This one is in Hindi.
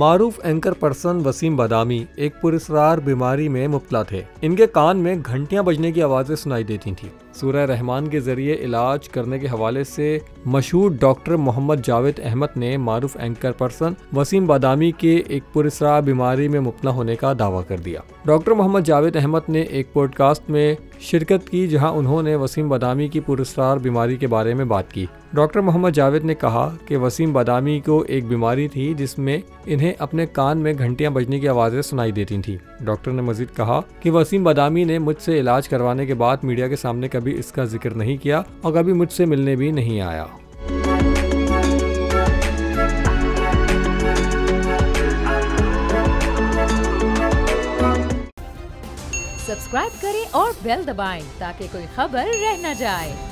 मारूफ एंकर पर्सन वसीम बादामी एक पुरस्कार बीमारी में मुब्तला थे। इनके कान में घंटियां बजने की आवाजें सुनाई देती थीं। सूरह रहमान के जरिए इलाज करने के हवाले से मशहूर डॉक्टर मोहम्मद जावेद अहमद ने मारूफ एंकर पर्सन वसीम बादामी के एक पुरस्कार बीमारी में मुब्तला होने का दावा कर दिया। डॉक्टर मोहम्मद जावेद अहमद ने एक पॉडकास्ट में शिरकत की जहां उन्होंने वसीम बादामी की पुरस्कार बीमारी के बारे में बात की। डॉक्टर मोहम्मद जावेद ने कहा कि वसीम बादामी को एक बीमारी थी जिसमें इन्हें अपने कान में घंटियां बजने की आवाज़ें सुनाई देती थीं। डॉक्टर ने मजीद कहा कि वसीम बादामी ने मुझसे इलाज करवाने के बाद मीडिया के सामने कभी इसका जिक्र नहीं किया और कभी मुझसे मिलने भी नहीं आया। सब्सक्राइब करें और बेल दबाएं ताकि कोई खबर रह न जाए।